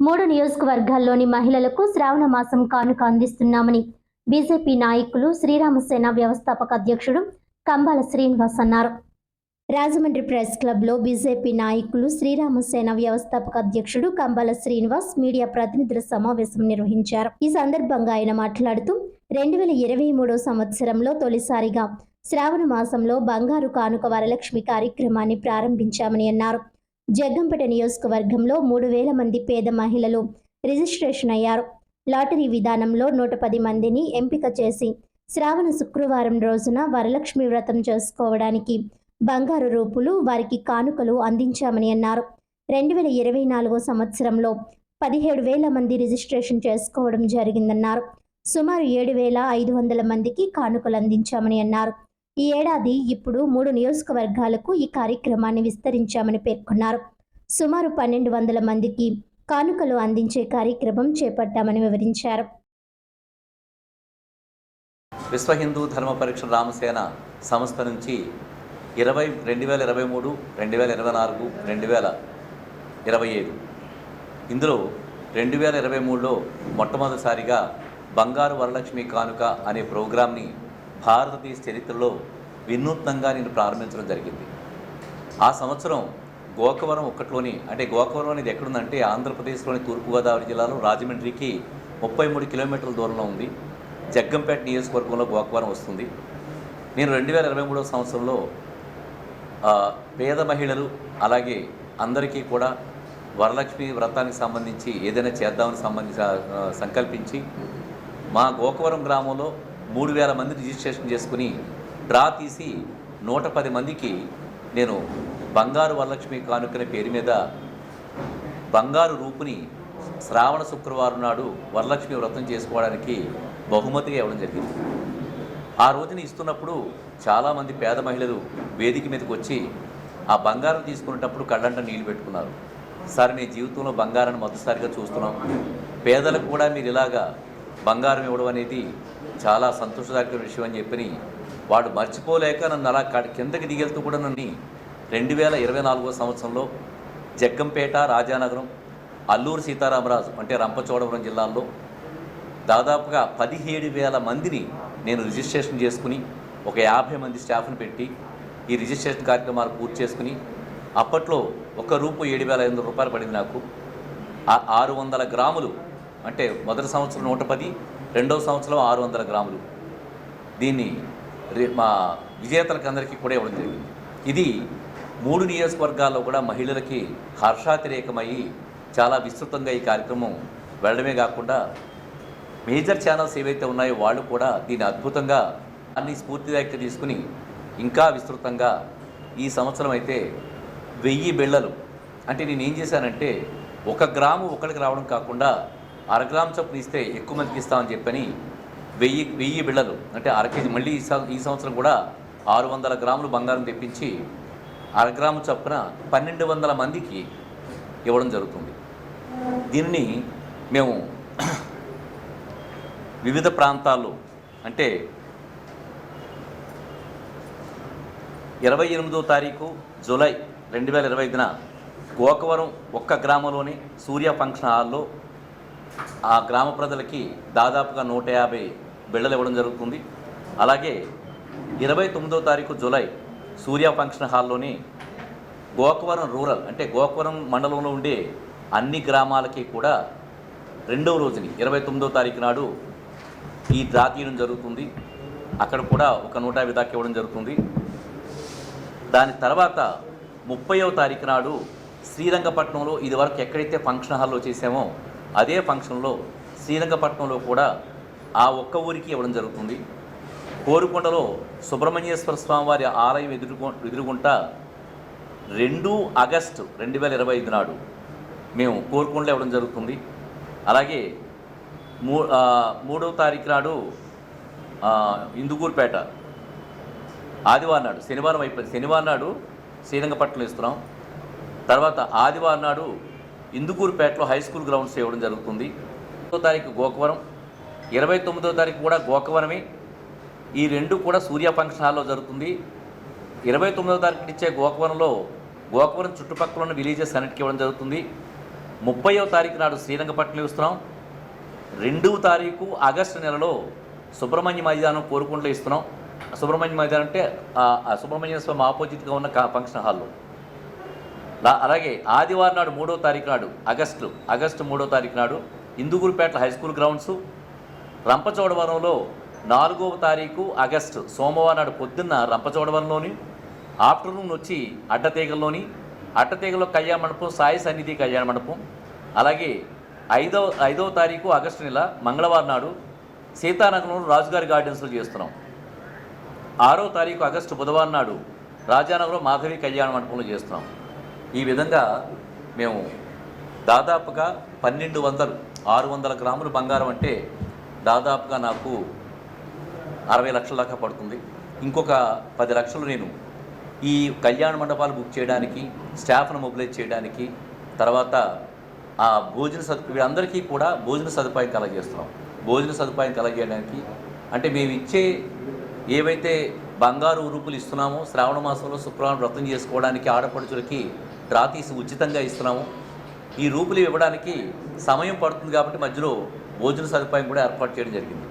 3 నియోజకవర్గాల్లోని మహిళలకు శ్రావణ మాసం కానుక అందిస్తున్నామని బీజేపీ నాయకులు శ్రీరామసేన వ్యవస్థాపక అధ్యక్షుడు కంబాల శ్రీనివాస్ అన్నారు. రాజమండ్రి ప్రెస్ క్లబ్లో బీజేపీ నాయకులు శ్రీరామసేన వ్యవస్థాపక అధ్యక్షుడు కంబాల శ్రీనివాస్ మీడియా ప్రతినిధుల సమావేశం నిర్వహించారు. ఈ సందర్భంగా ఆయన మాట్లాడుతూ 2023 సంవత్సరంలో తొలిసారిగా శ్రావణ మాసంలో బంగారు కానుక వరలక్ష్మి కార్యక్రమాన్ని ప్రారంభించామని అన్నారు. జగ్గంపేట నియోజకవర్గంలో 3,000 మంది పేద మహిళలు రిజిస్ట్రేషన్ అయ్యారు. లాటరీ విధానంలో 110 మందిని ఎంపిక చేసి శ్రావణ శుక్రవారం రోజున వరలక్ష్మి వ్రతం చేసుకోవడానికి బంగారు రూపులు వారికి కానుకలు అందించామని అన్నారు. 2024 సంవత్సరంలో 17,000 మంది రిజిస్ట్రేషన్ చేసుకోవడం జరిగిందన్నారు. సుమారు 7,500 మందికి కానుకలు అందించామని అన్నారు. ఈ ఏడాది ఇప్పుడు 3 నియోజకవర్గాలకు ఈ కార్యక్రమాన్ని విస్తరించామని పేర్కొన్నారు. సుమారు 1,200 మందికి కానుకలు అందించే కార్యక్రమం చేపట్టామని వివరించారు. విశ్వ హిందూ ధర్మ పరీక్ష రామసేన సంస్థ నుంచి 2023, 2024, 2025 ఇందులో 2023లో మొట్టమొదటిసారిగా బంగారు వరలక్ష్మి కానుక అనే ప్రోగ్రాంని భారతదేశ చరిత్రలో వినూత్నంగా నేను ప్రారంభించడం జరిగింది. ఆ సంవత్సరం గోకవరం ఒక్కట్లోని, అంటే గోకవరం అనేది ఎక్కడుందంటే ఆంధ్రప్రదేశ్లోని తూర్పుగోదావరి జిల్లాలో రాజమండ్రికి 33 కిలోమీటర్ల దూరంలో ఉంది. జగ్గంపేట నియోజకవర్గంలో గోకవరం వస్తుంది. నేను 2023 సంవత్సరంలో పేద మహిళలు అలాగే అందరికీ కూడా వరలక్ష్మి వ్రతానికి సంబంధించి ఏదైనా చేద్దామని సంకల్పించి మా గోకవరం గ్రామంలో 3,000 మంది రిజిస్ట్రేషన్ చేసుకుని డ్రా తీసి 110 మందికి నేను బంగారు వరలక్ష్మి కానుకనే పేరు మీద బంగారు రూపుని శ్రావణ శుక్రవారం నాడు వరలక్ష్మి వ్రతం చేసుకోవడానికి బహుమతిగా ఇవ్వడం జరిగింది. ఆ రోజున ఇస్తున్నప్పుడు చాలామంది పేద మహిళలు వేదిక మీదకి వచ్చి ఆ బంగారం తీసుకునేటప్పుడు కళ్ళంట నీళ్ళు పెట్టుకున్నారు. సార్, మీ జీవితంలో బంగారాన్ని మొదటిసారిగా చూస్తున్నాం, పేదలకు కూడా మీరు ఇలాగా బంగారం ఇవ్వడం అనేది చాలా సంతోషదాయక విషయం అని చెప్పి వాడు మర్చిపోలేక నన్ను అలా కిందకి దిగెళ్తూ కూడా నన్ను 2024 సంవత్సరంలో జగ్గంపేట, రాజానగరం, అల్లూరు సీతారామరాజు అంటే రంపచోడవరం జిల్లాల్లో దాదాపుగా 17,000 మందిని నేను రిజిస్ట్రేషన్ చేసుకుని ఒక 50 మంది స్టాఫ్ని పెట్టి ఈ రిజిస్ట్రేషన్ కార్యక్రమాలు పూర్తి చేసుకుని అప్పట్లో ఒక రూపు 7,500 రూపాయలు పడింది నాకు. 600 గ్రాములు అంటే మొదటి సంవత్సరం 110, రెండవ సంవత్సరం 600 గ్రాములు దీన్ని మా విజేతలకు అందరికీ కూడా ఇవ్వడం జరిగింది. ఇది 3 నియోజకవర్గాల్లో కూడా మహిళలకి హర్షాతిరేకమయ్యి చాలా విస్తృతంగా ఈ కార్యక్రమం వెళ్ళడమే కాకుండా మేజర్ ఛానల్స్ ఏవైతే ఉన్నాయో వాళ్ళు కూడా దీన్ని అద్భుతంగా అన్ని స్ఫూర్తిదాయక తీసుకుని ఇంకా విస్తృతంగా ఈ సంవత్సరం అయితే 1000 బిళ్ళలు, అంటే నేను ఏం చేశానంటే 1 గ్రాము ఒకరికి రావడం కాకుండా 1/2 గ్రాము చొప్పున ఇస్తే ఎక్కువ మందికి ఇస్తామని చెప్పని 1000 బిళ్ళలు అంటే 1/2 కేజీ. మళ్ళీ ఈ సంవత్సరం కూడా 600 గ్రాములు బంగారం తెప్పించి 1/2 గ్రాము చొప్పున 1,200 మందికి ఇవ్వడం జరుగుతుంది. దీనిని మేము వివిధ ప్రాంతాల్లో అంటే 28వ తారీఖు జూలై 2025న గోకవరం ఒక్క గ్రామంలోని సూర్య ఫంక్షన్ హాల్లో ఆ గ్రామ ప్రజలకి దాదాపుగా 150 బిళ్ళలు ఇవ్వడం జరుగుతుంది. అలాగే 29వ తారీఖు జూలై సూర్య ఫంక్షన్ హాల్లోని గోకవరం రూరల్ అంటే గోకవరం మండలంలో ఉండే అన్ని గ్రామాలకి కూడా 2వ రోజుని 29వ తారీఖు నాడు ఈ డ్రా తీయడం జరుగుతుంది. అక్కడ కూడా ఒక 150 దాకా ఇవ్వడం జరుగుతుంది. దాని తర్వాత 30వ తారీఖు నాడు శ్రీరంగపట్నంలో ఇదివరకు ఎక్కడైతే ఫంక్షన్ హాల్లో చేసామో అదే ఫంక్షన్లో శ్రీరంగపట్నంలో కూడా ఆ ఒక్క ఊరికి ఇవ్వడం జరుగుతుంది. కోరుకొండలో సుబ్రహ్మణ్యేశ్వర స్వామి వారి ఆలయం ఎదురుగుంటా 2 ఆగస్టు 2025 నాడు మేము కోరుకొండలో ఇవ్వడం జరుగుతుంది. అలాగే 3వ తారీఖు నాడు ఇందుకూరుపేట ఆదివారం నాడు, శనివారం అయిపోయింది, శనివారం నాడు శ్రీరంగపట్నం ఇస్తున్నాం. తర్వాత ఆదివారం నాడు ఇందుకూరుపేటలో హై స్కూల్ గ్రౌండ్స్ ఇవ్వడం జరుగుతుంది. 9వ తారీఖు గోకవరం, 29వ తారీఖు కూడా గోకవరమే. ఈ 2 కూడా సూర్య ఫంక్షన్ హాల్లో జరుగుతుంది. 29వ తారీఖు ఇచ్చే గోకవరంలో గోకవరం చుట్టుపక్కల ఉన్న విలేజెస్ అన్నిటికీ ఇవ్వడం జరుగుతుంది. 30వ తారీఖు నాడు శ్రీరంగపట్నం ఇస్తున్నాం. 2వ తారీఖు ఆగస్టు నెలలో సుబ్రహ్మణ్య మైదానం కోరుకుంటూ ఇస్తున్నాం. సుబ్రహ్మణ్య మైదానం అంటే ఆ సుబ్రహ్మణ్య స్వామి ఆపోజిట్గా ఉన్న ఫంక్షన్ హాల్లో. అలాగే ఆదివారం నాడు 3వ తారీఖు నాడు ఆగస్టు 3వ తారీఖు నాడు ఇందుగురుపేట హై స్కూల్ గ్రౌండ్సు. రంపచోడవరంలో 4వ తారీఖు ఆగస్టు సోమవారం నాడు పొద్దున్న రంపచోడవరంలోని, ఆఫ్టర్నూన్ వచ్చి అడ్డతీగలో కళ్యాణ మండపం, సాయి సన్నిధి కళ్యాణ మండపం. అలాగే 5వ తారీఖు ఆగస్టు నెల మంగళవారం నాడు సీతానగరంలో రాజుగారి గార్డెన్స్లో చేస్తున్నాం. 6వ తారీఖు ఆగస్టు బుధవారం నాడు రాజానగరం మాధవి కళ్యాణ మండపంలో చేస్తున్నాం. ఈ విధంగా మేము దాదాపుగా 600 గ్రాములు బంగారం అంటే దాదాపుగా నాకు 60 లక్షల దాకా పడుతుంది. ఇంకొక 10 లక్షలు నేను ఈ కళ్యాణ మండపాలు బుక్ చేయడానికి, స్టాఫ్ను మొబిలైజ్ చేయడానికి, తర్వాత ఆ వీళ్ళందరికీ కూడా భోజన సదుపాయం కలగజేస్తున్నాం. భోజన సదుపాయం కలగజేయడానికి అంటే మేము ఇచ్చే ఏవైతే బంగారు రూపులు ఇస్తున్నామో, శ్రావణ మాసంలో శుక్రవారం వ్రతం చేసుకోవడానికి ఆడపడుచులకి డ్రా తీసి ఉచితంగా ఇస్తున్నాము. ఈ రూపులు ఇవ్వడానికి సమయం పడుతుంది కాబట్టి మధ్యలో భోజన సదుపాయం కూడా ఏర్పాటు చేయడం జరిగింది.